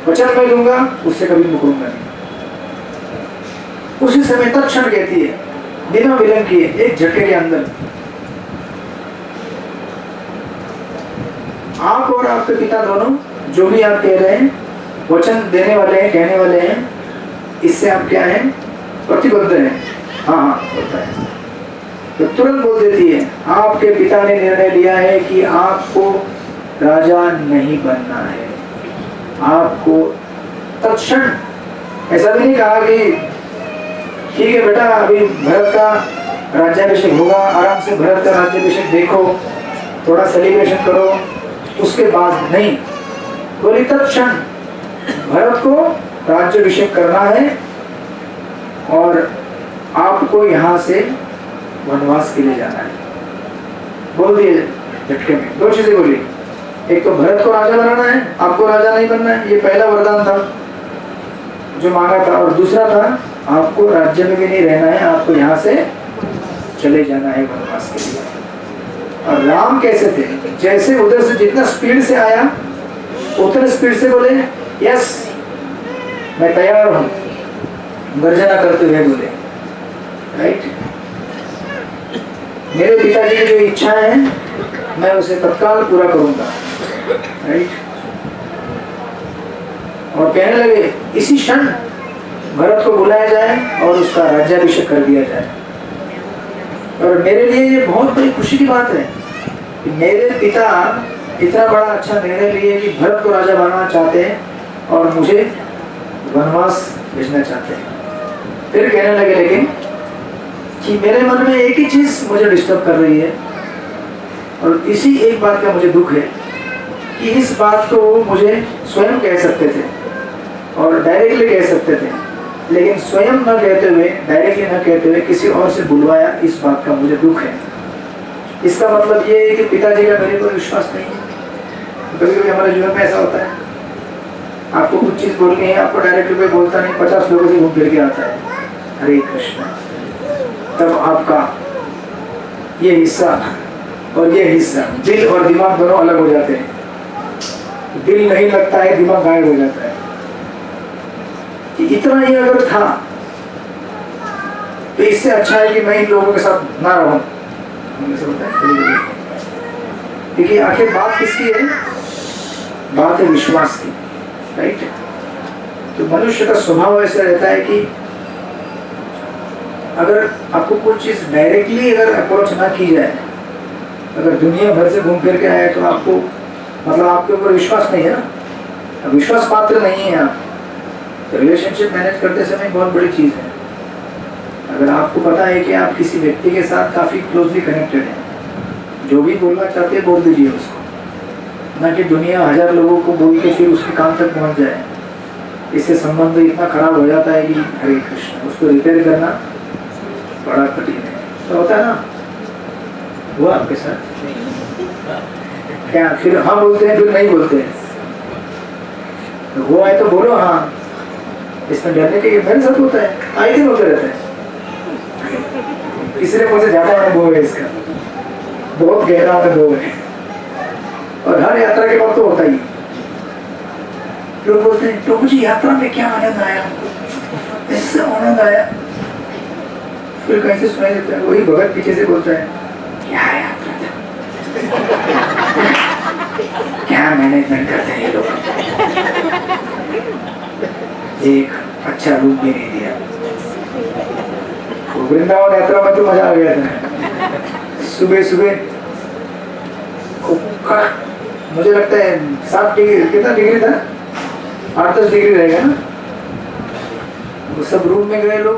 वचन मैं दूंगा उससे कभी मुकरूंगा नहीं। उसी समय तत्क्षण कहती है, बिना विलंब किए, एक झटके के अंदर। आप और आपके पिता दोनों जो भी आप कह रहे हैं, वचन देने वाले हैं, कहने वाले हैं, इससे आप क्या हैं, प्रतिबद्ध हैं। हाँ हाँ होता है। तो तुरंत बोल देती है, आपके पिता ने निर्णय लिया है कि आपको राजा नहीं बनना है। आपको तत्क्षण, ऐसा भी नहीं कहा कि ठीक है बेटा अभी भरत का राज्याभिषेक होगा, आराम से भरत का राज्याभिषेक देखो, थोड़ा सेलिब्रेशन करो, उसके बाद नहीं। बोली तत्क्षण भरत को राज्याभिषेक करना है और आपको यहाँ से वनवास के लिए जाना है। बोल दिए झटके में, दो चीजें बोली, एक तो भरत को राजा बनाना है, आपको राजा नहीं बनना है, ये पहला वरदान था जो मांगा था। और दूसरा था, आपको राज्य में भी नहीं रहना है, आपको यहाँ से चले जाना है वनवास के लिए। और राम कैसे थे, जैसे उधर से जितना स्पीड से आया उतने स्पीड से बोले यस मैं तैयार हूँ, गर्जना करते हुए बोले, राइट, मेरे पिताजी की जो इच्छा है मैं उसे तत्काल पूरा करूंगा, राइट। और कहने लगे इसी क्षण भरत को बुलाया जाए और उसका राज्याभिषेक कर दिया जाए। और मेरे लिए ये बहुत बड़ी खुशी की बात है कि मेरे पिता इतना बड़ा अच्छा निर्णय लिए कि भरत को राजा बनाना चाहते हैं और मुझे वनवास भेजना चाहते हैं। फिर कहने लगे लेकिन कि मेरे मन में एक ही चीज मुझे डिस्टर्ब कर रही है और इसी एक बात का मुझे दुख है कि इस बात को मुझे स्वयं कह सकते थे और डायरेक्टली कह सकते थे, लेकिन स्वयं न कहते हुए, डायरेक्टली न कहते हुए किसी और से बुलवाया, इस बात का मुझे दुख है। इसका मतलब ये है कि पिताजी का मेरे को विश्वास नहीं है। कभी कभी हमारे जीवन में ऐसा होता है, आपको कुछ चीज बोलनी है, आपको डायरेक्टली कोई बोलता नहीं, 50 लोगों से घूम फिर के आता है, हरे कृष्ण, तब आपका ये हिस्सा और ये हिस्सा, दिल और दिमाग दोनों अलग हो जाते हैं। दिल नहीं लगता है, दिमाग गायब हो जाता है। कि इतना ही अगर था तो इससे अच्छा है कि मैं इन लोगों के साथ ना रहूं। देखिए आखिर बात किसकी है, बात है विश्वास की, राइट। तो मनुष्य का स्वभाव ऐसा रहता है कि अगर आपको कुछ चीज डायरेक्टली अगर अप्रोच ना की जाए, अगर दुनिया भर से घूम फिर के आए तो आपको मतलब आपके ऊपर विश्वास नहीं है ना, विश्वास पात्र नहीं है आप। तो रिलेशनशिप मैनेज करते समय बहुत बड़ी चीज है। अगर आपको पता है कि आप किसी व्यक्ति के साथ काफी क्लोजली कनेक्टेड हैं, जो भी बोलना चाहते हैं बोल दीजिए उसको, ना कि दुनिया 1000 लोगों को बोल के फिर उसके काम तक पहुंच जाए। इससे संबंध इतना खराब हो जाता है कि हरे कृष्ण, उसको रिपेयर करना बड़ा कठिन है। तो होता है ना, हुआ आपके साथ क्या? फिर हाँ बोलते हैं, फिर नहीं बोलते हैं। तो हुआ है तो बोलो हाँ, इसमें डरने के मेरे साथ होता है, आए दिन होते रहते हैं। इसलिए मुझे ज्यादा अनुभव है इसका, बहुत गहरा अनुभव है। और हर यात्रा के बाद तो होता ही। लोग बोलते हैं तो मुझे यात्रा में क्या आनंद आया, इससे आनंद आया। फिर कहीं से सुनाई देता है, वही भगत पीछे से बोलता है क्या यात्रा था, क्या मैनेजमेंट करते हैं ये लोग, एक अच्छा रूप भी नहीं दिया। वृंदावन यात्रा में तो मजा आ गया था। सुबह सुबह मुझे लगता है 7 डिग्री, कितना डिग्री था, 8-10 डिग्री रहेगा ना। वो सब रूम में गए लोग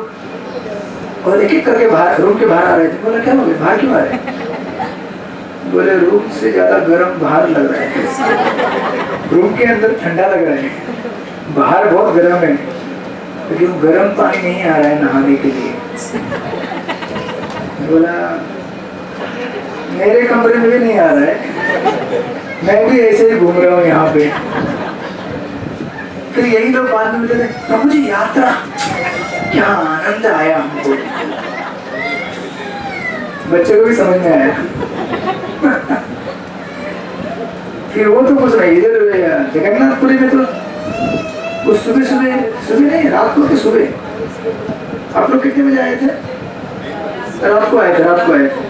और एक एक करके बाहर, रूम के बाहर आ रहे थे। बोला क्या हो गया, बाहर क्यों आ रहे हैं? बोले रूम से ज्यादा गर्म बाहर लग रहा है, रूम के अंदर ठंडा लग रहा है, बाहर बहुत गर्म है, लेकिन गर्म पानी नहीं आ रहा है नहाने के लिए। बोला मेरे कमरे में भी नहीं आ रहा है, मैं भी ऐसे ही घूम रहा हूँ यहाँ पे। फिर यही लोग बाद में बोले प्रभु जी यात्रा क्या आनंद आया हमको। बच्चे को भी समझ में आया। फिर वो तो कुछ नहीं, इधर जगन्नाथपुरी में तो कुछ सुबह सुबह, सुबह नहीं रात को, सुबह आप लोग कितने बजे आए थे? रात को आए थे, रात को आए थे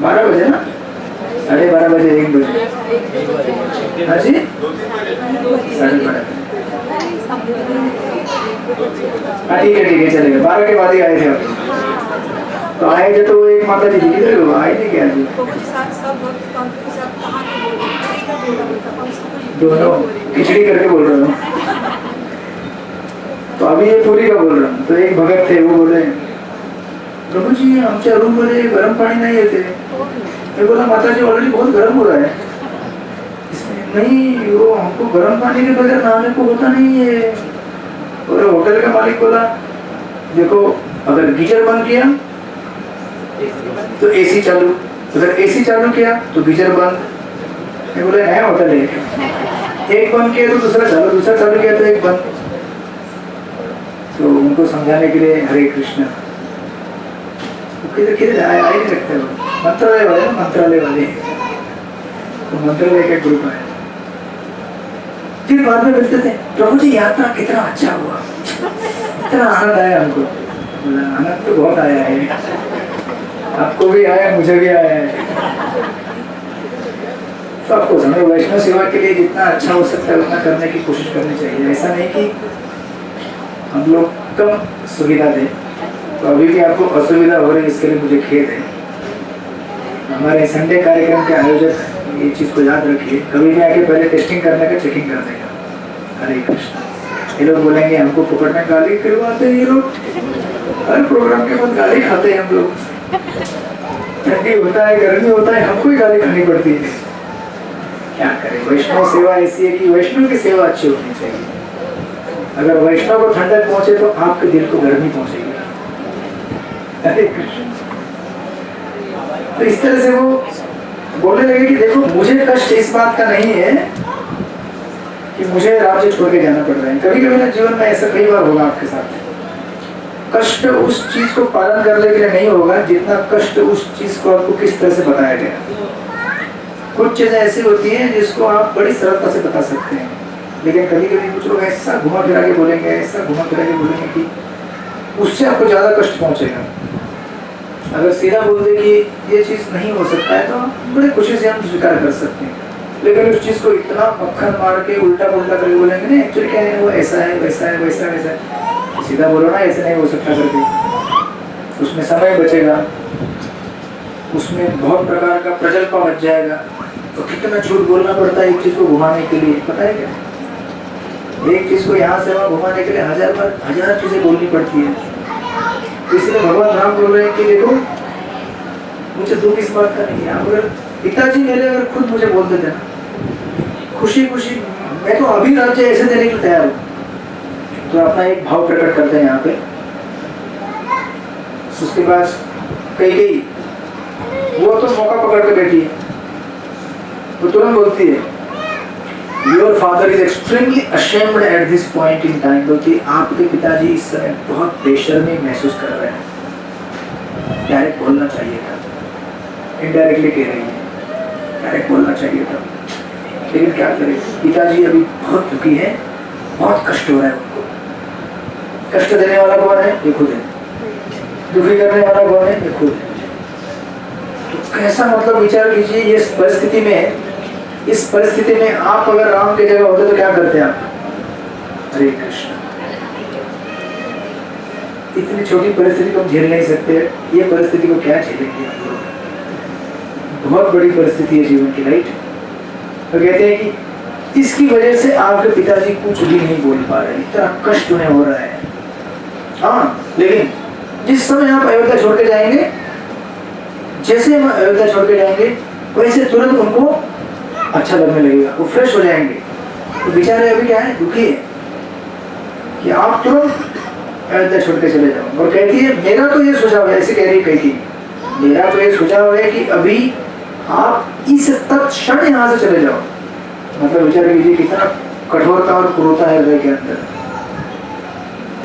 12 बजे ना, 12:30 बजे, 1 बजे। हाँ जी, 12:30। हाँ ठीक है चलेगा, 12 के बाद ही आए थे आप। तो आए थे तो वो एक माता जी दिखी थे, आए थे क्या जी? दोनों खिचड़ी करके बोल रहा हूँ। तो अभी ये पूरी का बोल रहा हूँ। तो एक भगत थे, वो बोले प्रभु जी आमच्या रूम मध्ये गरम पाणी नहीं येते। मैं बोला माता जी ऑलरेडी बहुत गर्म हो रहा है इसमें, नहीं वो हमको गर्म पानी के बगैर नहाने को होता नहीं है। और होटल का मालिक बोला देखो अगर गीजर बंद किया तो एसी चालू, अगर एसी चालू किया तो गीजर बंद। मैं बोला नया होटल है, एक बंद किया तो दूसरा चालू, दूसरा चालू किया तो एक बंद। तो उनको समझाने के लिए हरे कृष्ण किधर आए नहीं सकते, मंत्रालय वाले, मंत्रालय वाले तो मंत्रालय का ग्रुप है। फिर बाद में मिलते थे, प्रभु जी यात्रा कितना अच्छा हुआ, इतना आनंद आया हमको। आनंद तो बहुत आया है, आपको भी आया, मुझे भी आया है। तो आपको हमें वैष्णव सेवा के लिए जितना अच्छा हो सकता है उतना करने की कोशिश करनी चाहिए। ऐसा नहीं कि हम लोग कम सुविधा दें। तो अभी भी आपको असुविधा हो रही है, इसके लिए मुझे खेद है। हमारे संडे कार्यक्रम के आयोजक ये चीज़ को याद रखिए, कभी भी आके पहले टेस्टिंग करने का, चेकिंग करने का। हरे कृष्ण। ये लोग बोलेंगे हमको पकड़ में गाली करवाते हैं, ये लोग हर प्रोग्राम के बाद गाली खाते हैं हम लोग। ठंडी होता है, गर्मी होता है, हमको ही गाली खानी पड़ती है। क्या करें, वैष्णव सेवा ऐसी है कि वैष्णव की सेवा अच्छी होनी चाहिए। अगर वैष्णव को ठंडक पहुंचे तो आपके दिल को गर्मी पहुंचेगी। हरे कृष्ण। तो इस तरह से वो बोलने लगे कि देखो मुझे कष्ट इस बात का नहीं है कि मुझे राज्य छोड़ के जाना पड़ रहा है। कभी कभी ना जीवन में ऐसा कई बार होगा आपके साथ। कष्ट उस चीज को पालन करने के लिए नहीं होगा जितना कष्ट उस चीज को आपको किस तरह से बताया गया। कुछ चीजें ऐसी होती हैं जिसको आप बड़ी सरलता से बता सकते हैं, लेकिन कभी कभी कुछ लोग ऐसा घुमा फिरा के बोलेंगे, ऐसा घुमा फिरा के बोलेंगे कि उससे आपको ज्यादा कष्ट पहुंचेगा। अगर सीधा बोल दे कि ये चीज नहीं हो सकता है तो बड़े खुशी से हम स्वीकार कर सकते हैं, लेकिन उस चीज को इतना मक्खन मार के उल्टा पुल्टा करके बोलेंगे नहीं एक्चुअली क्या है, वो ऐसा है, वैसा है, वैसा वैसा है। सीधा बोलो ना ऐसे नहीं हो सकता करके, उसमें समय बचेगा, उसमें बहुत प्रकार का प्रजल्पा बच जाएगा। तो कितना झूठ बोलना पड़ता है एक चीज को घुमाने के लिए, पता है क्या? एक चीज को यहाँ से वहाँ घुमाने के लिए हजार चीजें बोलनी पड़ती है। इसलिए भगवान राम बोल रहे हैं कि देखो मुझे दुख इस बात का नहीं है। अगर पिताजी मेरे अगर खुद मुझे बोल देते ना खुशी खुशी, मैं तो अभी राज्य ऐसे देने के लिए तैयार हूँ, तो अपना एक भाव प्रकट करते हैं यहाँ पे। उसके बाद कई वो तो मौका पकड़ के बैठी है, वो तुरंत बोलती है Your father is extremely ashamed at this point in time। बोलती आपके पिताजी इस समय बहुत बेशर्मी महसूस कर रहे हैं। डायरेक्ट बोलना चाहिए था, इनडायरेक्टली कह रही है, डायरेक्ट बोलना चाहिए था, लेकिन क्या करें, पिताजी अभी बहुत दुखी है, बहुत कष्ट हो रहा है उनको। कष्ट देने वाला कौन है? ये खुद है। दुखी करने वाला कौन है? ये खुद है। तो कैसा मतलब विचार कीजिए, ये इस परिस्थिति में आप अगर राम की जगह होते तो क्या करते आप? हरे कृष्ण। इतनी छोटी परिस्थिति को हम झेल नहीं सकते, ये परिस्थिति को क्या झेलेंगे हम लोग? बहुत बड़ी परिस्थिति है जीवन की, राइट? तो कहते हैं कि इसकी वजह से आपके पिताजी कुछ भी नहीं बोल पा रहे, इतना कष्ट उन्हें हो रहा है। हाँ, लेकिन जिस समय आप अयोध्या छोड़ के जाएंगे, जैसे हम अयोध्या छोड़ के जाएंगे वैसे तुरंत उनको अच्छा लगने लगेगा, वो फ्रेश हो जाएंगे। तो बेचारे अभी क्या है, दुखी है कि आप तुरंत अयोध्या छोड़ के चले जाओ। और कहती है मेरा तो ये सुझाव है, ऐसे कह रही कहती मेरा तो ये सुझाव है कि अभी आप इस तत्क्षण यहाँ से चले जाओ। मतलब विचार कीजिए कितना कठोरता और क्रूरता है हृदय के अंदर।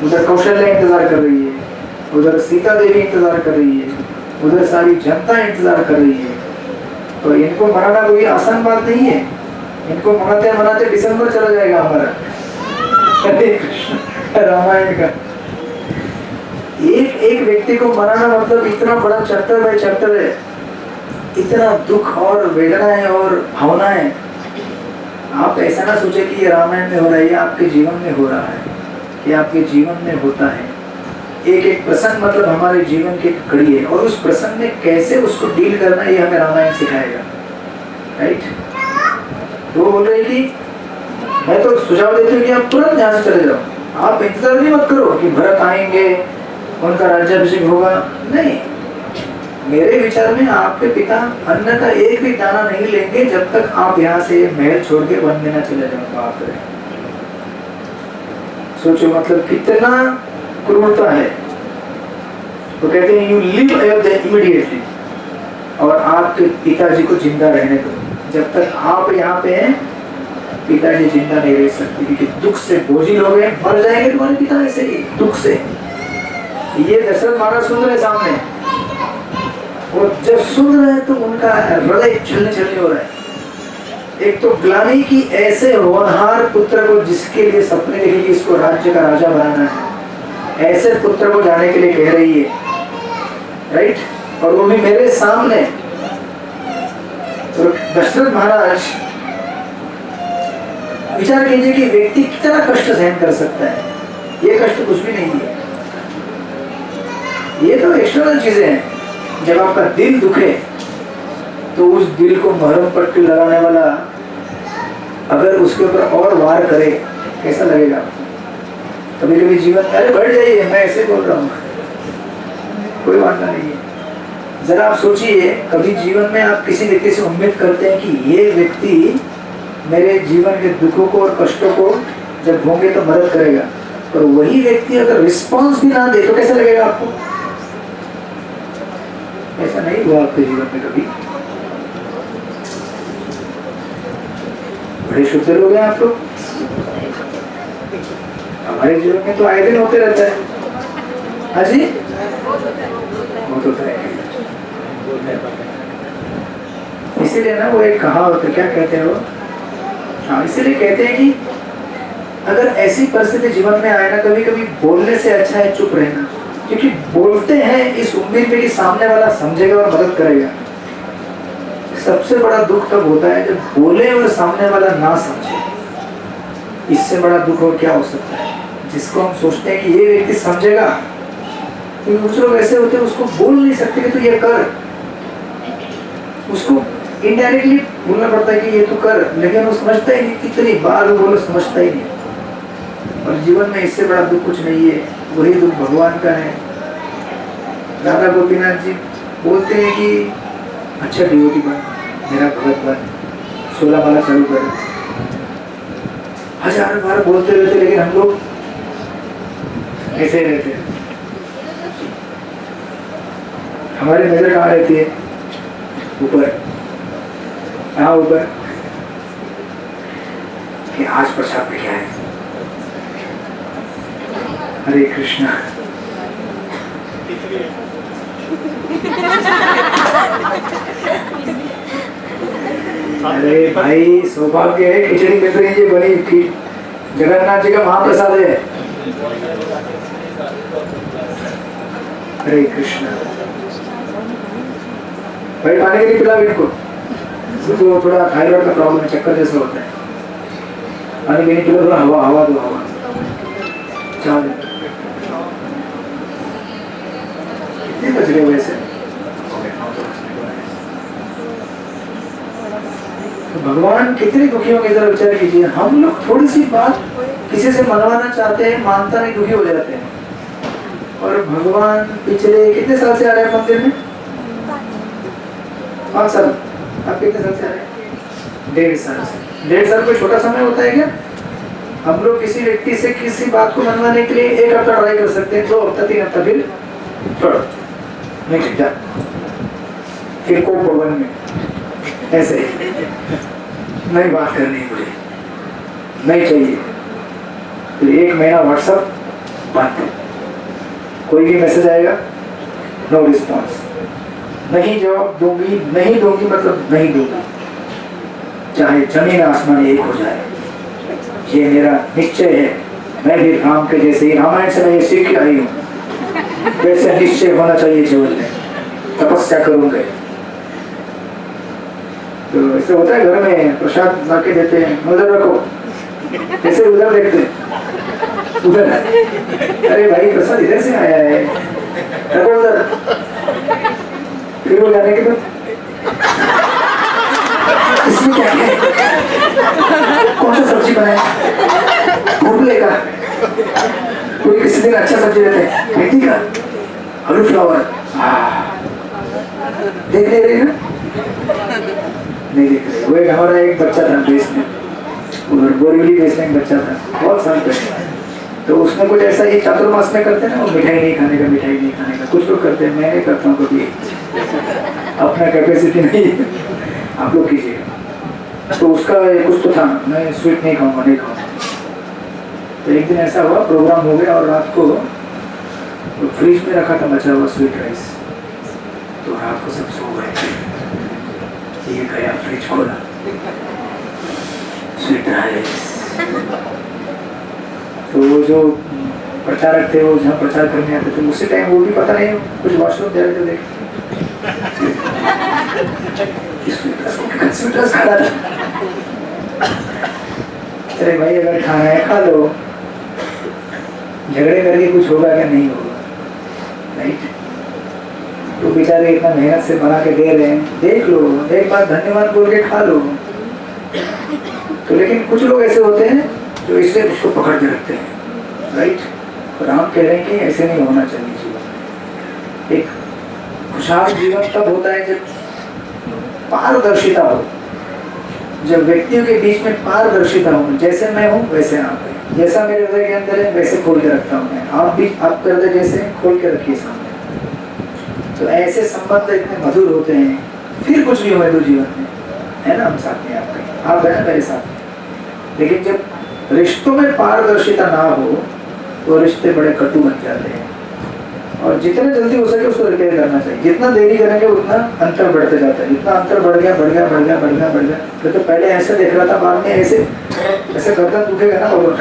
उधर कौशल्या इंतजार कर रही है, उधर सीता देवी इंतजार कर रही है, उधर सारी जनता इंतजार कर रही है। तो इनको मनाना कोई आसान बात नहीं है। इनको मनाते मनाते दिसंबर चला जाएगा हमारा। हरे रामायण का। एक एक व्यक्ति को मनाना मतलब इतना बड़ा चैप्टर बाय चैप्टर है, इतना दुख और वेदनाएं और भावनाएं। आप ऐसा ना सोचे कि ये रामायण में हो रहा है, ये आपके जीवन में हो रहा है, ये आपके जीवन में होता है। एक एक प्रसंग मतलब हमारे जीवन की कड़ी है, और उस प्रसंग में कैसे उसको डील करना है ये हमें रामायण सिखाएगा, राइट। तो बोल रहे कि मैं तो सुझाव देती हूँ कि आप तुरंत यहाँ से चले जाओ, आप इंतजार भी मत करो कि भरत आएंगे, उनका राज्याभिषेक होगा, नहीं। मेरे विचार में आपके पिता अन्न का एक भी दाना नहीं लेंगे जब तक आप यहाँ से महल छोड़ के वन में न चले जाओ। बाप रे, सोचो मतलब कितना क्रूरता है। तो कहते हैं यू लिव अयोध्या इमीडिएटली, और आपके पिताजी को जिंदा रहने दो। जब तक आप यहाँ पे हैं पिताजी जिंदा नहीं रह सकते, क्योंकि दुख से बोझिल हो गए, मर जाएंगे तुम्हारे पिता ऐसे ही दुख से। ये दशरथ महाराज सुन रहे सामने, वो जब सुन रहे हैं तो उनका हृदय छलनी हो रहा है। एक तो ग्लानि की ऐसे होनहार पुत्र को, जिसके लिए सपने देखे कि इसको राज्य का राजा बनाना है, ऐसे पुत्र को जाने के लिए कह रही है, राइट, और वो भी मेरे सामने। तो दशरथ महाराज, विचार कीजिए कि व्यक्ति कितना कष्ट सहन कर सकता है। ये कष्ट कुछ भी नहीं है, ये तो एक्सटर्नल चीजें हैं। जब आपका दिल दुखे तो उस दिल को मरहम पट्टी लगाने वाला अगर उसके ऊपर और वार करे, कैसा लगेगा? कभी कभी जीवन में, अरे बढ़ जाइए, मैं ऐसे बोल रहा हूँ, कोई वादा नहीं है। जरा आप सोचिए, कभी जीवन में आप किसी व्यक्ति से उम्मीद करते हैं कि ये व्यक्ति मेरे जीवन के दुखों को और कष्टों को जब होंगे तो मदद करेगा, और वही व्यक्ति अगर रिस्पॉन्स भी ना दे तो कैसा लगेगा आपको? ऐसा नहीं हुआ आपके जीवन में कभी? बड़े शुद्ध लोग हैं आप लोग। हमारे जीवन में तो आए दिन होते रहता है। हाँ जी, बहुत होता है। इसीलिए ना वो एक कहावत, क्या कहते हैं वो, हाँ, इसीलिए कहते हैं कि अगर ऐसी परिस्थिति जीवन में आए ना, कभी कभी बोलने से अच्छा है चुप रहना। क्योंकि बोलते हैं इस उम्मीद में कि सामने वाला समझेगा और मदद करेगा। सबसे बड़ा दुख तब होता है जब बोले और सामने वाला ना समझे। इससे बड़ा दुख और क्या हो सकता है? जिसको हम सोचते हैं कि ये व्यक्ति समझेगा, क्योंकि कुछ लोग ऐसे होते हैं उसको बोल नहीं सकते कि तू ये कर, उसको इनडायरेक्टली बोलना पड़ता है कि ये तू कर, लेकिन वो समझता ही नहीं। कितनी बार वो बोलो, समझता ही नहीं। और जीवन में इससे बड़ा दुख कुछ नहीं है, वही दुख भगवान का है। दादा गोपीनाथ जी बोलते हैं कि अच्छा डिवोटी बन, मेरा भगत बन, 16 माला चालू कर। हजार बार बोलते रहते, लेकिन हम लोग ऐसे ही रहते हैं। हमारी नजर कहाँ रहती है? ऊपर। कहाँ ऊपर? कि आज प्रसाद में क्या है? हरे कृष्णा। अरे भाई, सौभाग्य है, खिचड़ी मिल रही है बनी की, जगन्नाथ जी का महाप्रसाद है। हरे कृष्णा। भाई पानी के लिए पिला इनको, तो थोड़ा थायराइड का प्रॉब्लम है, चक्कर जैसा होता है। पानी के लिए पिला, थोड़ा हवा हवा दो, हवा। कितने बज गए वैसे? तो भगवान कितने दुखियों की तरह विचार कीजिए। हम लोग थोड़ी सी बात किसी से मनवाना चाहते हैं, मानता नहीं, दुखी हो जाते हैं। और भगवान पिछले कितने साल से आ रहे हैं मंदिर में? 5 साल। आप कितने साल से आ रहे हैं? 1.5 साल से। 1.5 साल कोई छोटा समय होता है क्या? हम लोग किसी व्यक्ति से किसी बात को मनवाने के लिए 1 हफ्ता ट्राई कर सकते हैं, 2 हफ्ता, 3 हफ्ता, फिर छोड़ो, नहीं ठीक, फिर को भवन में ऐसे ही नहीं बात करनी, मुझे नहीं चाहिए। फिर 1 महीना व्हाट्सएप बंद, कोई भी मैसेज आएगा नो रिस्पॉन्स, नहीं जवाब दूंगी, नहीं दूंगी मतलब नहीं दूंगी, चाहे जमीन आसमान एक हो जाए, ये मेरा निश्चय है। मैं भी राम के जैसे ही, रामायण से मैं ये सीख के आई हूँ, वैसे निश्चय होना चाहिए जीवन में, तपस्या करूंगा। तो ऐसे होता है, घर में प्रसाद ला के देते हैं, उधर रखो, ऐसे उधर देखते हैं, उधर अरे भाई प्रसाद इधर से आया है, रखो उधर। फिर वो जाने के बाद इसमें क्या है, कौन सा सब्जी बनाए, भूले का, कोई किसी दिन अच्छा सब्जी देते हैं, मेथी का, आलू फ्लावर, देख ले रही ना, नहीं देख रहे। वो एक हमारा एक बच्चा था देश में, उधर बोरीवली देश में एक बच्चा था, बहुत साल पहले, तो उसने कुछ ऐसा ही चातुर्मास में करते हैं ना, वो मिठाई नहीं खाने का, मिठाई नहीं खाने का, कुछ लोग करते हैं, मैं नहीं करता हूँ कभी, अपना कैपेसिटी नहीं है, आप लोग कीजिएगा। तो उसका कुछ तो था, मैं स्वीट नहीं खाऊंगा, नहीं खाऊंगा। तो एक दिन ऐसा हुआ, प्रोग्राम हो गया और रात को तो फ्रिज में रखा था बचा हुआ स्वीट राइस, तो रात को सब सो गए, ये गया फ्रिज खोला, स्वीट राइस। तो वो जो प्रचारक थे, वो जहाँ प्रचार करने आते थे, उसी टाइम वो भी पता नहीं कुछ वॉशरूम दे रहे थे, देख स्वीट राइस खाना था। अरे भाई अगर खाना है खा लो, झगड़े करके कुछ होगा क्या, नहीं होगा, राइट। तो बेचारे इतना मेहनत से बना के दे रहे हैं, देख लो, एक बार धन्यवाद बोल के खा लो। तो लेकिन कुछ लोग ऐसे होते हैं जो इससे उसको पकड़ के रखते हैं, राइट। और हम कह रहे हैं कि ऐसे नहीं होना चाहिए जीवन। एक खुशहाल जीवन तब होता है जब पारदर्शिता हो, जब व्यक्तियों के बीच में पारदर्शिता हो, जैसे मैं हूँ वैसे आप हैं, जैसा मेरे हृदय के अंदर है वैसे खोल के रखता हूँ मैं, आप भी आपके हृदय जैसे खोल के रखिए सामने। तो ऐसे संबंध इतने मधुर होते हैं, फिर कुछ भी हो तो जीवन में, है ना, हम साथ में आपके, आप है ना मेरे साथ। लेकिन जब रिश्तों में पारदर्शिता ना हो तो रिश्ते बड़े कटु बन जाते हैं, और जितने जल्दी हो सके उसको रिपेयर करना चाहिए। जितना देरी करेंगे उतना अंतर बढ़ते जाता है, जितना अंतर बढ़ गया बढ़ गया बढ़ गया बढ़ गया बढ़ गया, तो पहले ऐसे देख रहा था, बाद में ऐसे ऐसे गर्दन दुखेगा ना, और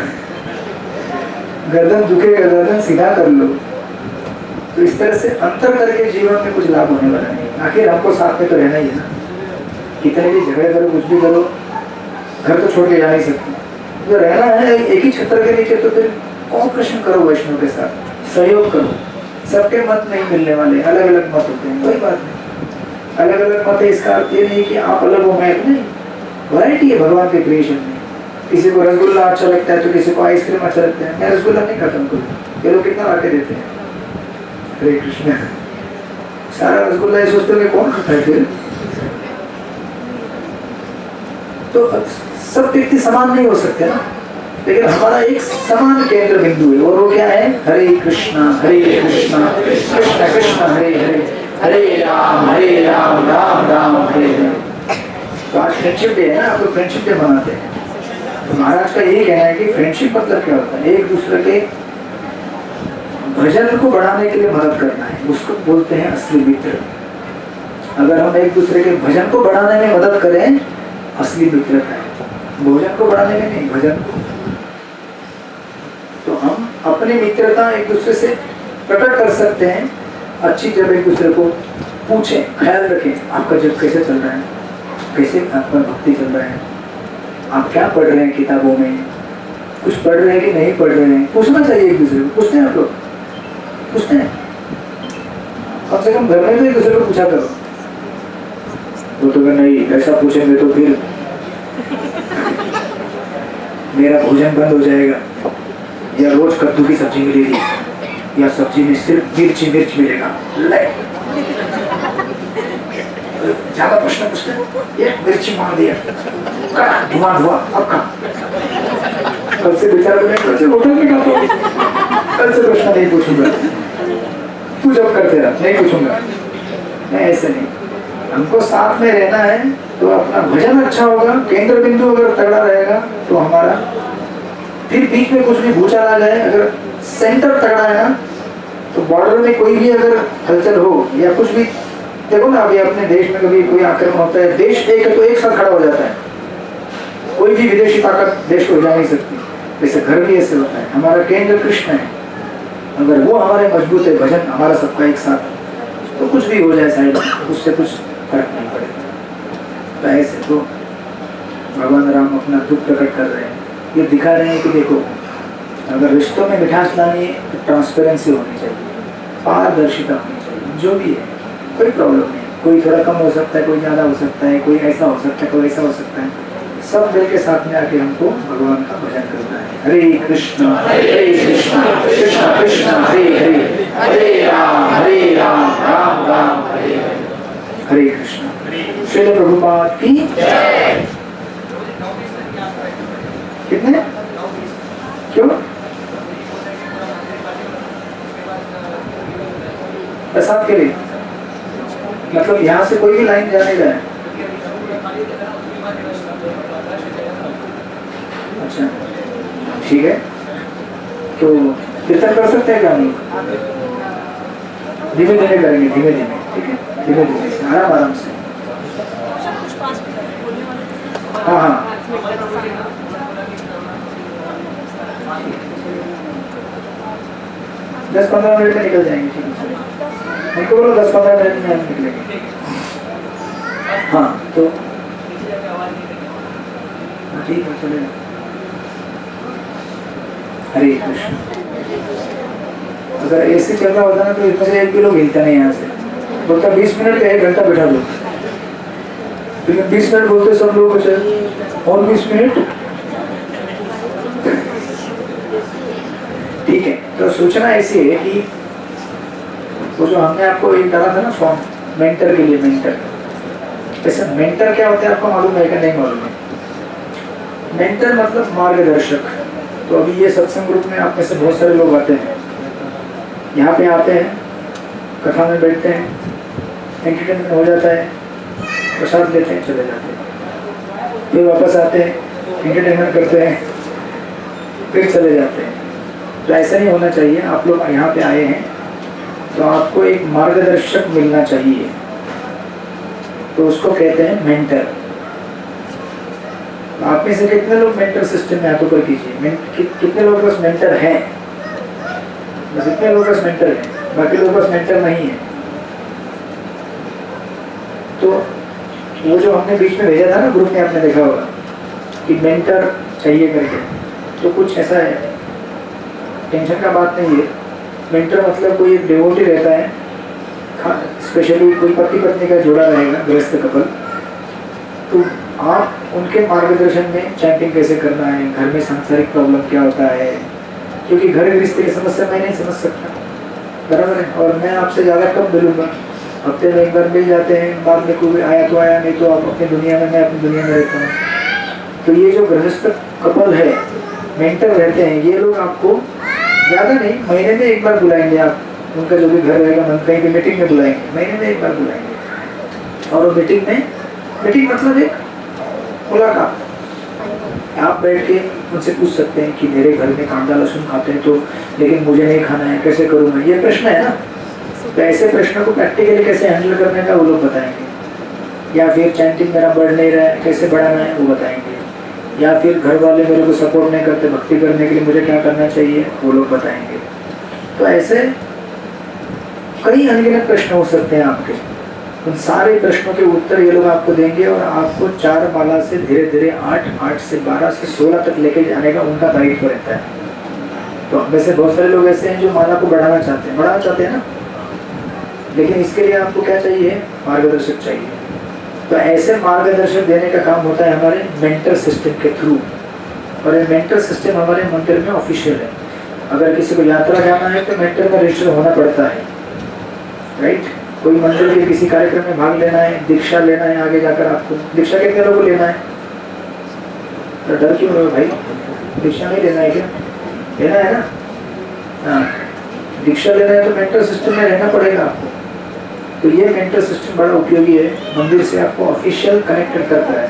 गर्दन दुखेगा, गर्दन सीधा कर लो। तो इस तरह से अंतर करके जीवन में कुछ लाभ होने वाला नहीं। आखिर हमको साथ में तो रहना ही है ना, कितने भी झगड़े करो, कुछ भी करो, घर तो छोड़ के जा नहीं सकते। तो रहना है एक ही छत्र के नीचे, तो फिर कोऑपरेशन करो वैष्णव के साथ, सहयोग करो। सबके मत नहीं मिलने वाले, अलग अलग मत होते हैं, कोई बात नहीं, अलग अलग मत है इसका अर्थ ये नहीं कि आप अलग हो, मैं नहीं। वैरायटी है भगवान के क्रिएशन में, किसी को रसगुल्ला अच्छा लगता है तो किसी को आइसक्रीम अच्छा लगता है। मैं रसगुल्ला नहीं खाता हूँ, ये लोग कितना लाके देते हैं, हरे कृष्ण, सारा रसगुल्ला ये सोचते हैं कौन खाता है फिर। तो सब व्यक्ति समान नहीं हो सकते ना, लेकिन हमारा एक समान केंद्र बिंदु है, और वो क्या है, हरे कृष्णा कृष्ण कृष्ण हरे हरे, हरे राम राम राम हरे हरे। तो आज फ्रेंडशिप डे है ना, आप लोग फ्रेंडशिप डे मनाते हैं। तो महाराज का यही कहना है कि फ्रेंडशिप मतलब क्या होता है, एक दूसरे के भजन को बढ़ाने के लिए मदद करना है, उसको बोलते हैं असली मित्र। अगर हम एक दूसरे के भजन को बढ़ाने में मदद करें, असली मित्रता है, भोजन को बढ़ाने में नहीं, भजन को। तो हम अपनी मित्रता एक दूसरे से प्रकट कर सकते हैं अच्छी, जब एक दूसरे को पूछें, ख्याल रखें आपका जब कैसे चल रहा है, कैसे आपका भक्ति चल रहा है, आप क्या पढ़ रहे हैं किताबों में, कुछ पढ़ रहे हैं कि नहीं पढ़ रहे हैं, पूछना चाहिए एक दूसरे को। पूछते हैं आप लोग, पूछते हैं, कम से कम घर में तो एक दूसरे को पूछा करो। वो तो नहीं, ऐसा पूछेंगे तो फिर मेरा भोजन बंद हो जाएगा, या रोज कद्दू की सब्जी मिलेगी, या सब्जी में सिर्फ मिर्च मिलेगा। ज्यादा प्रश्न पूछते हैं, एक मिर्ची मार दिया, धुआं अब का, कल से बेचारा कल से होटल में खाता हूँ, कल से प्रश्न नहीं पूछूंगा, तू जब करते रहा, नहीं पूछूंगा। नहीं, ऐसे नहीं, हमको साथ में रहना है। तो अपना भजन अच्छा होगा, केंद्र बिंदु अगर तगड़ा रहेगा तो हमारा, फिर बीच में कुछ भी भूचाल आ जाए, अगर सेंटर तगड़ा है ना, तो बॉर्डर में कोई भी अगर हलचल हो या कुछ भी, देखो ना अभी अपने देश में कभी कोई आक्रमण होता है, देश एक है तो एक साथ खड़ा हो जाता है, कोई भी विदेशी ताकत देश को हिला नहीं सकती। जैसे घर भी ऐसे होता है, हमारा केंद्र कृष्ण है, अगर वो हमारे मजबूत है, भजन हमारा सबका एक साथ, तो कुछ भी हो जाए साइड में, उससे कुछ फर्क नहीं पड़ेगा। तो ऐसे तो भगवान राम अपना दुख प्रकट कर रहे हैं, ये दिखा रहे हैं कि देखो अगर रिश्तों में मिठास लानी है तो ट्रांसपेरेंसी होनी चाहिए, पारदर्शिता होनी चाहिए, जो भी है कोई प्रॉब्लम नहीं, कोई थोड़ा कम हो सकता है, कोई ज़्यादा हो सकता है, कोई ऐसा हो सकता है, कोई ऐसा हो सकता है, सब मिल के साथ में आके हमको भगवान का भजन करना है। हरे कृष्णा कृष्णा कृष्णा हरे हरे, हरे राम राम राम हरे हरे कृष्णा। श्रील प्रभुपाद की जय। कितने क्यों प्रसाद के लिए, मतलब यहाँ से कोई भी लाइन जाने का है? अच्छा ठीक है, तो कीर्तन कर सकते हैं क्या हम लोग? धीमे धीमे करेंगे, धीमे धीमे, ठीक है, धीमे धीमे से, आराम आराम से। हाँ हाँ 10-15 मिनट में निकल जाएंगे, ठीक है, हमको बोलो 10-15 मिनट में हम निकलेंगे। हाँ तो ठीक है चलेगा। हरे कृष्ण। अगर ऐसे चल रहा होता ना तो इतना से एक भी लोग हिलता नहीं यहाँ से, बोलता 20 मिनट का 1 घंटा बैठा दो, लेकिन 20 मिनट बोलते सब लोग बचे और 20 मिनट। ठीक है, तो सूचना ऐसी है कि वो जो हमने आपको एक डाला था ना फॉर्म मेंटर के लिए, मेंटर, वैसे मेंटर क्या होता है आपको मालूम है क्या? नहीं मालूम है। मेंटर मतलब मार्गदर्शक। तो अभी ये सत्संग ग्रुप में आप में से बहुत सारे लोग आते हैं, यहाँ पे आते हैं, कथा में बैठते हैं, एंटरटेनमेंट हो जाता है, प्रसाद लेते हैं, चले जाते हैं, फिर वापस आते हैं, एंटरटेनमेंट करते हैं, फिर चले जाते हैं। तो ऐसा नहीं होना चाहिए। आप लोग यहाँ पे आए हैं तो आपको एक मार्गदर्शक मिलना चाहिए, तो उसको कहते हैं मेंटर। आप में से कितने लोग मेंटर सिस्टम में हाथों पर कीजिए, कितने लोगों के पास मेंटर हैं? बस इतने लोगों के पास मेंटर है, बाकी लोगों के पास मेंटर नहीं है। तो वो जो हमने बीच में भेजा था ना ग्रुप में, आपने देखा होगा कि मेंटर चाहिए करके, तो कुछ ऐसा है, टेंशन का बात नहीं है। मेंटर मतलब कोई एक डिवोटी रहता है, स्पेशली कोई पति पत्नी का जोड़ा रहेगा, गृहस्थ कपल, तो आप उनके मार्गदर्शन में चैंटिंग कैसे करना है, घर में सांसारिक प्रॉब्लम क्या होता है, क्योंकि घर गृहस्थी की समस्या मैं नहीं समझ सकता, बराबर है, और मैं आपसे ज़्यादा कब मिलूंगा, हफ्ते में एक बार मिल जाते हैं, बाद में कोई आया तो आया, नहीं तो आप अपनी दुनिया में, मैं अपनी दुनिया में रहता हूँ। तो ये जो गृहस्थ कपल है, मेंटर रहते हैं, ये लोग आपको ज़्यादा नहीं, महीने में एक बार बुलाएंगे, आप उनका जो भी घर रहेगा कहीं भी मीटिंग में बुलाएंगे, महीने में एक बार बुलाएंगे, और वो मीटिंग मतलब एक मुलाकात। आप बैठ के उनसे पूछ सकते हैं कि मेरे घर में कांदा लहसुन खाते हैं तो, लेकिन मुझे नहीं खाना है, कैसे करूँ मैं? ये प्रश्न है ना। तो ऐसे प्रश्न को प्रैक्टिकली कैसे हैंडल करने का वो लोग बताएंगे, या फिर चैंटिंग मेरा बढ़ नहीं रहा है, कैसे बढ़ाना है वो बताएंगे, या फिर घर वाले मेरे को सपोर्ट नहीं करते भक्ति करने के लिए, मुझे क्या करना चाहिए वो लोग बताएंगे। तो ऐसे कई अनगिनत प्रश्न हो सकते हैं आपके, उन सारे प्रश्नों के उत्तर ये लोग आपको देंगे, और आपको 4 माला से धीरे धीरे 8 से 12 से 16 तक लेके जाने का उनका दायित्व रहता है। तो वैसे बहुत सारे लोग ऐसे हैं जो माला को बढ़ाना चाहते हैं ना, लेकिन इसके लिए आपको क्या चाहिए? मार्गदर्शक चाहिए। तो ऐसे मार्गदर्शक देने का काम होता है हमारे मेंटर सिस्टम के थ्रू, और ये मेंटर सिस्टम हमारे मंदिर में ऑफिशियल है। अगर किसी को यात्रा जाना है तो मेंटर का रजिस्टर होना पड़ता है, राइट? कोई मंदिर के किसी कार्यक्रम में भाग लेना है, दीक्षा लेना है, आगे जाकर आपको दीक्षा कितने लोगों को लेना है? तो डर क्यों रहे हो भाई? दीक्षा नहीं लेना है क्या? लेना है ना। हाँ, दीक्षा लेना है तो मेंटर सिस्टम में रहना पड़ेगा आपको। तो ये मेंटर सिस्टम बड़ा उपयोगी है, मंदिर से आपको ऑफिशियल कनेक्टेड करता है।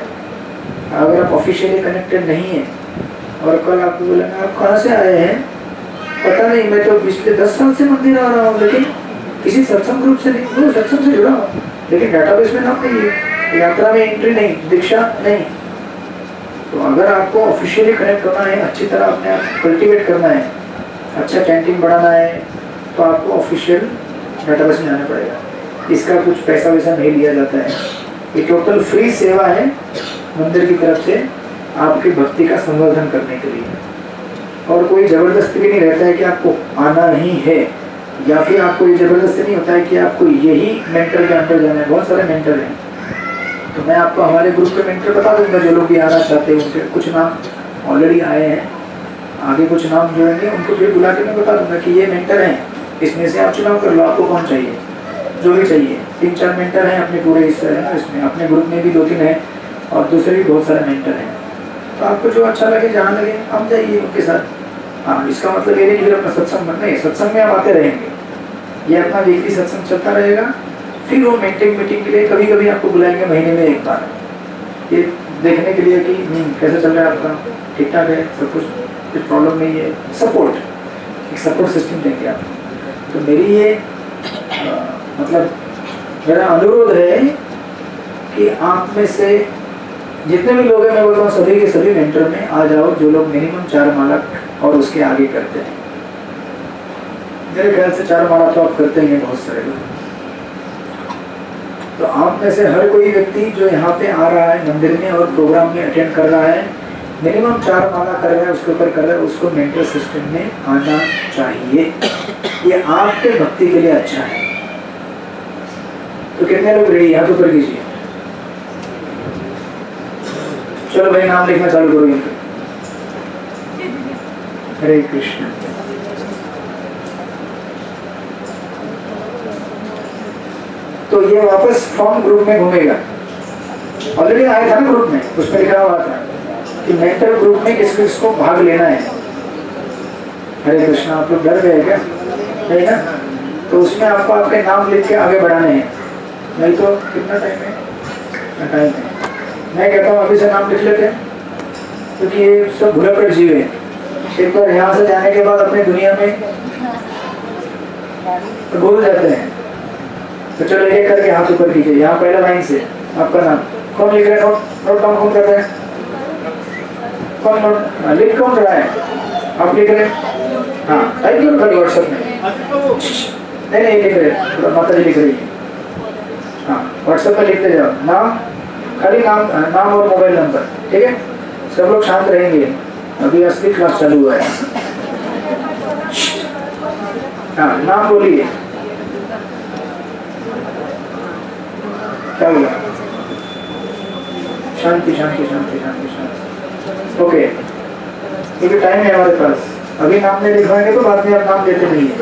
अगर आप ऑफिशियली कनेक्टेड नहीं है और कल आपको बोलेंगे आप कहाँ से आए हैं, पता नहीं, मैं तो पिछले 10 साल से मंदिर आ रहा हूँ, लेकिन किसी सत्संग ग्रुप से नहीं, वो सत्संग से जुड़ा हूँ, लेकिन डाटाबेस में नाम नहीं है, यात्रा में एंट्री नहीं, दीक्षा नहीं, तो अगर आपको ऑफिशियली कनेक्ट होना है, अच्छी तरह अपने आप कल्टिवेट करना है, अच्छा चैंटिंग बढ़ाना है, तो आपको ऑफिशियल डेटाबेस में आना पड़ेगा। इसका कुछ पैसा वैसा नहीं लिया जाता है, ये टोटल फ्री सेवा है मंदिर की तरफ से आपकी भक्ति का संवर्धन करने के लिए। और कोई ज़बरदस्ती भी नहीं रहता है कि आपको आना ही है, या फिर आपको ये ज़बरदस्ती नहीं होता है कि आपको यही मेंटर के अंदर जाना है। बहुत सारे मेंटर हैं, तो मैं आपको हमारे ग्रुप के मेंटर बता दूंगा, जो लोग भी आना चाहते हैं उनके कुछ नाम ऑलरेडी आए हैं, आगे कुछ नाम जुड़ेंगे, उनको फिर बुला के मैं बता दूंगा कि ये मेंटर हैं, इसमें से आप चुनाव कर लो, आपको कौन चाहिए, जो भी चाहिए। 3-4 मेंटर हैं अपने पूरे इसमें, अपने ग्रुप में भी 2-3 हैं और दूसरे भी बहुत सारे मेंटर हैं। तो आपको जो अच्छा लगे, जहाँ लगे आप जाइए उनके साथ। हाँ, इसका मतलब ये नहीं कि फिर अपना सत्संग बंद नहीं, सत्संग में आप आते रहेंगे, ये अपना वीकली सत्संग चलता रहेगा। फिर वो मीटिंग के लिए कभी कभी आपको बुलाएंगे महीने में एक बार, ये देखने के लिए कि कैसे चल रहा है आपका, ठीक ठाक है सब कुछ प्रॉब्लम नहीं है, सपोर्ट, एक सपोर्ट सिस्टम देंगे आपको। तो मेरी ये मतलब मेरा अनुरोध है कि आप में से जितने भी लोग हैं, मैं बोलता हूँ सभी के सभी मेंटर में आ जाओ, जो लोग मिनिमम 4 माला और उसके आगे करते हैं। मेरे ख्याल से 4 माला तो आप करते हैं बहुत सारे लोग। तो आप में से हर कोई व्यक्ति जो यहाँ पे आ रहा है मंदिर में और प्रोग्राम में अटेंड कर रहा है, मिनिमम 4 माला कर रहा है, उसके ऊपर कर रहा है, उसको मेंटर सिस्टम में आना चाहिए। ये आपके भक्ति के लिए अच्छा है। तो कितने लोग रेडी, हाथ ऊपर कीजिए। चलो भाई, नाम लिखना चालू करो। हरे कृष्ण। तो ये वापस फॉर्म ग्रुप में घूमेगा। ऑलरेडी आया था ना ग्रुप में, उसमें लिखा हुआ था कि मेंटर ग्रुप में किसको भाग लेना है। हरे कृष्ण। आप लोग डर गए क्या? नहीं ना? तो उसमें आपको आपके नाम लिख के आगे बढ़ाने हैं। नहीं तो कितना टाइम है? टाइम है। मैं कहता हूँ अभी से नाम लिख लेते हैं, क्योंकि ये सब भुलक्कड़ जीव है। एक बार यहाँ से जाने के बाद अपनी दुनिया में तो भूल जाते हैं। तो चलो एक करके हाथ ऊपर कीजिए। यहाँ पहला लाइन से आपका नाम कौन लिख रहा है? नोट डाउन कौन कर रहे हैं? कौन नोट लिख कौन रहा है? आप लिख रहे हैं? हाँ, टाइप करो खाली व्हाट्सएप में। नहीं लिख रहे, माता जी लिख रही है। हाँ, व्हाट्सएप में लिखते जाओ नाम, खाली नाम और मोबाइल नंबर। ठीक है, सब लोग शांत रहेंगे, अभी असली क्लास चालू हुआ है। हाँ, नाम बोलिए। क्या बोला? शांति शांति शांति शांति शांति। ओके, क्योंकि टाइम है हमारे पास, अभी नाम नहीं लिखवाएंगे तो बाद में आप नाम देते नहीं है,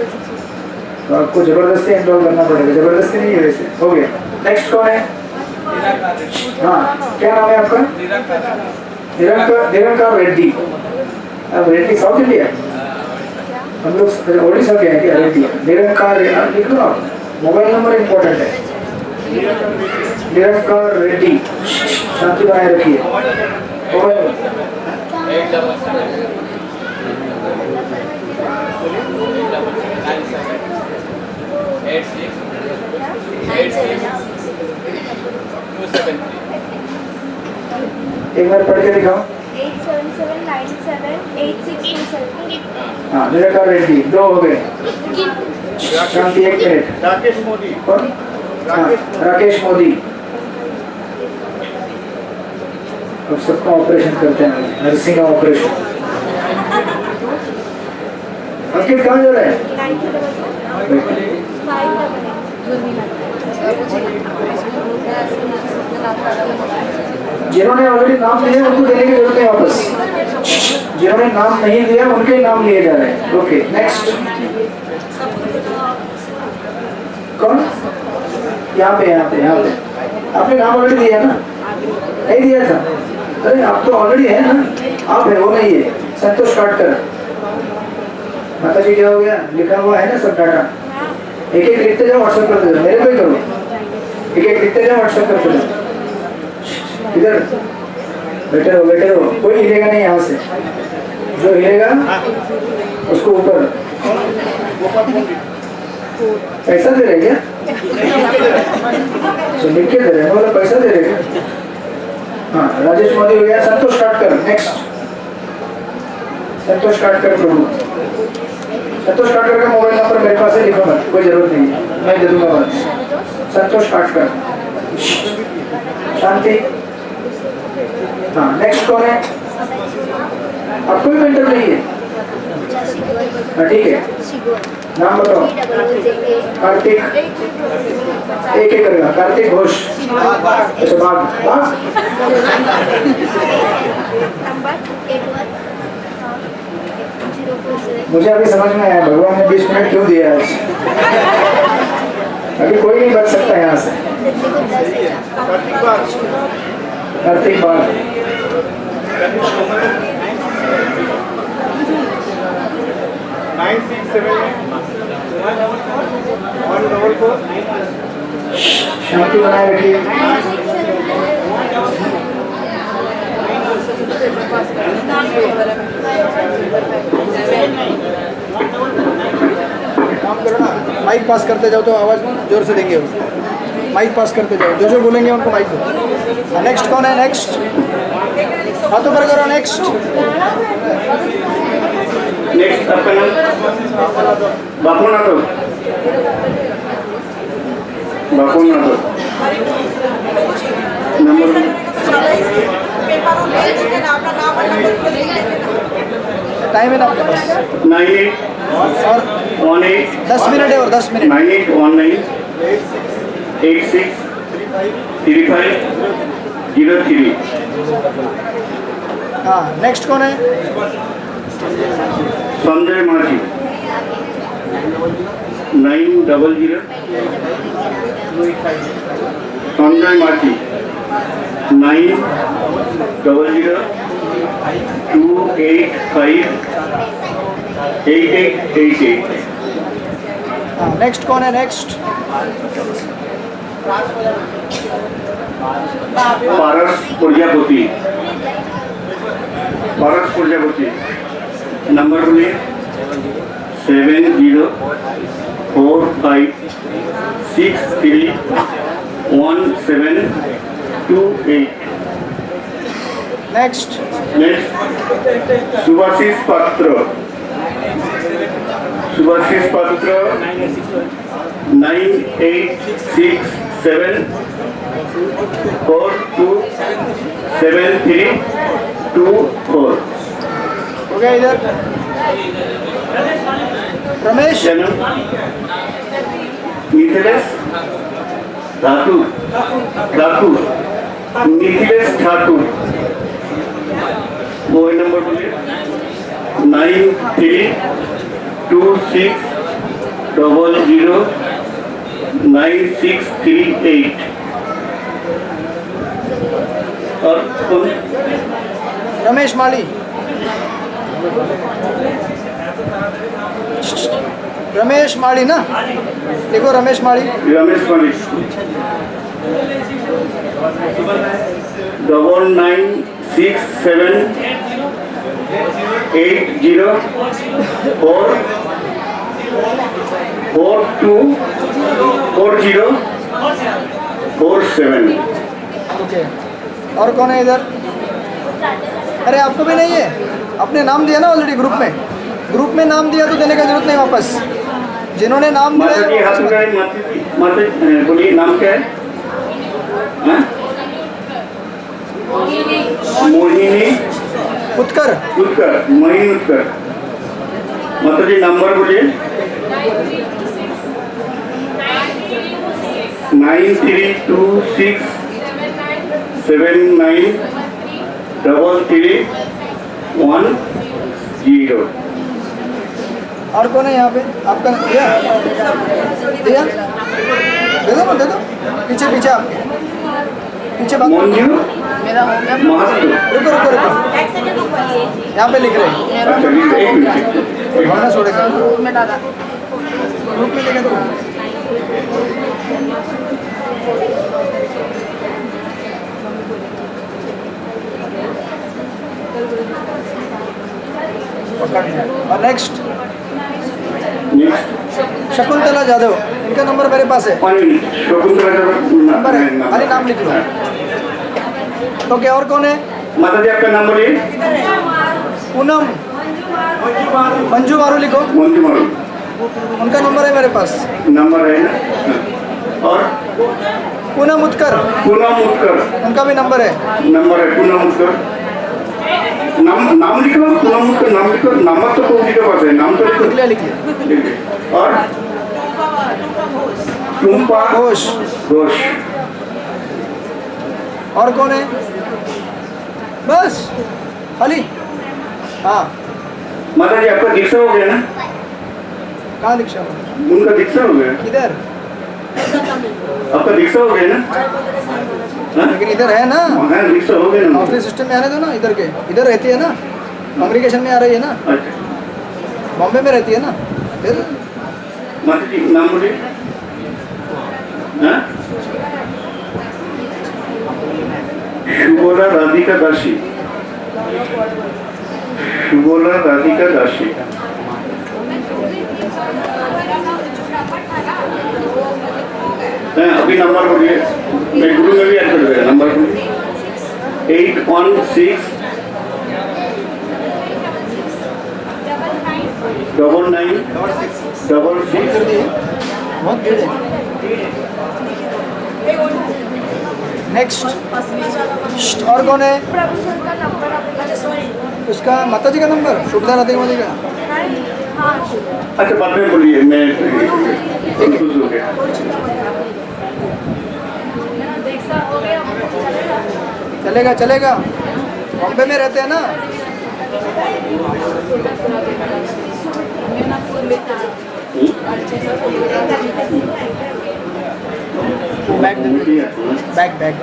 तो आपको जबरदस्ती एनरोल करना पड़ेगा। जबरदस्ती नहीं है वैसे। हो गया। नेक्स्ट कौन है? हाँ, क्या नाम है आपका? निरंकार रेड्डी। अब रेड्डी साउथ इंडिया, हम लोग ओडिशा के हैं क्या? रेड्डी निरंकार लिख लो आप, मोबाइल नंबर इम्पोर्टेंट है। निरंकार रेड्डी, शांति बनाए रखिए। मोबाइल 86 एक बार पढ़ के दिखाओ। 87797862 हाँ, निरंकार रेड्डी। 2 हो गए। शांति, 1 मिनट। राकेश मोदी। कौन? राकेश मोदी। अब सबका ऑपरेशन करते हैं, नर्सिंग का ऑपरेशन। अंकित कहाँ जा रहा है? जिन्होंने ऑलरेडी नाम लिया उनको देने की जरूरत है वापस। जिन्होंने नाम नहीं लिया उनके नाम लिए जा रहे हैं। Okay, next. कौन? यहाँ पे आपने नाम ऑलरेडी दिया ना? नहीं दिया था? अरे आप तो ऑलरेडी है ना, आप है, वो नहीं है। संतोष काटकर। माता जी क्या हो गया? लिखा हुआ है ना सब डाटा। एक एक लिखते जाओ, व्हाट्सएप कर दो। मेरे को ही करो, एक एक लिखते जाओ, व्हाट्सएप करते जाओ। इधर बैठे रहो, कोई हिलेगा नहीं यहाँ से। जो हिलेगा उसको ऊपर। पैसा दे रहे क्या? तो लिख के दे रहे हैं, मतलब पैसा दे रहे क्या? हाँ राजेश मोदी हो गया। संतोष काटकर नेक्स्ट। संतोष काटकर प्रभु। संतोष काटकर का मोबाइल नंबर मेरे पास है, लिखो मत, कोई जरूरत नहीं है, मैं दे दूंगा बाद में। संतोष काटकर। शांति। हाँ नेक्स्ट कौन है? अब कोई मेंटर नहीं है? हाँ ठीक है, नाम बताओ। कार्तिक। एक एक करेगा। कार्तिक घोष। अच्छा बाघ। बाघ मुझे अभी समझ में आया भगवान ने 20 मिनट क्यों दिया आज। अभी कोई नहीं बच सकता यहाँ से। कार्तिक बाघ। शांति बनाए रखिए। काम करो ना, माइक पास करते जाओ तो आवाज़ जोर से देंगे। माइक पास करते जाओ, जो जो बोलेंगे उनको माइक दो। नेक्स्ट कौन है? नेक्स्ट हाथों पर करो। नेक्स्ट नेक्स्ट आपका नाम? बापूनाथ। बापूनाथ नंबर टाइम है ना आपके पास? 9818 10 मिनट है और 10 मिनट। 9819 86 35 03। हाँ नेक्स्ट कौन है? संजय माझी 900। संजय माझी 900 285 8888। हाँ नेक्स्ट कौन है? नेक्स्ट पारस प्रजापति। पारस प्रजापति नंबर बोलिए। 7045631728। नेक्स्ट नेक्स्ट सुभाषिष पात्र। सुभाषिष पात्र 9867427324। हो गया इधर। रमेश मिथिलेश ठाकुर। ठाकुर मिथिलेश ठाकुर। मोबाइल नंबर बोलिए। 9326009638। और कौन? रमेश माली। रमेश माली ना, देखो रमेश माली। रमेश माली 9967804047। ओके और कौन है इधर? अरे आपको भी नहीं है? आपने नाम दिया ना ऑलरेडी ग्रुप में। ग्रुप में नाम दिया तो देने का जरूरत नहीं वापस। जिन्होंने नाम दिया माता जी हाथ उठाए। माता बोलिए नाम क्या है? मोहिनी उत्कर। उत्कर। मोहिनी उत्कर। माता जी नंबर बोलिए। 9326793310। और कौन है यहाँ पे? आपका दिया? दिया? दे दो ना, दे दो। पीछे पीछे आपके पीछे बात। मंजू महतो। रुको रुको रुको, यहाँ पे लिख रहे हैं। अच्छा एक मिनट। भावना छोड़ेगा ग्रुप में डाला। ग्रुप में देगा तो और नेक्स्ट शकुंतला जादव। इनका नंबर मेरे पास है। शकुंतला नंबर है, अरे नाम लिख लो। ओके, और कौन है? माता जी आपका नाम बोलिए। पूनम मंजू मारू लिखो, मंजू मारू उनका नंबर है मेरे पास। नंबर है ना। हाँ। और पूनम उत्कर, पूनम उत्कर उनका भी नंबर है। नंबर है। पूनम उत्कर नाम लिखो। पूनम उत्कर नाम लिखो। नंबर तो कोई के पास है, नाम तो लिखो। लिख लिया। और टुम्पा घोष, घोष। और कौन है? बस खाली। हाँ, माता जी आपका दीक्षा हो गया ना। कहाँ दीक्षा? उनका दीक्षा हो गया। इधर, आपका दीक्षा हो गया ना। हाँ? लेकिन इधर है ना, हाँ दीक्षा हो गया ना। ऑफिस सिस्टम में आने दो ना। इधर के इधर रहती है ना, कॉन्ग्रीगेशन में आ रही है ना, अच्छा बॉम्बे में रहती है ना। फिर माता जी नाम बोलिए। हाँ? शुभोला राधिका दासी। शुभोला राधिका दासी। हाँ, अभी नंबर बोलिए। मैं गुरु में भी ऐड कर देगा। नंबर बोलिए। 816 99 66 बहुत भीड़ है। नेक्स्ट, और कौन है? उसका माता जी का नंबर, शुभदा राधे माता जी का। अच्छा बाद में बोलिए। मैं कंफ्यूज हो गया। चलेगा चलेगा, बॉम्बे में रहते हैं ना। Bag bag bag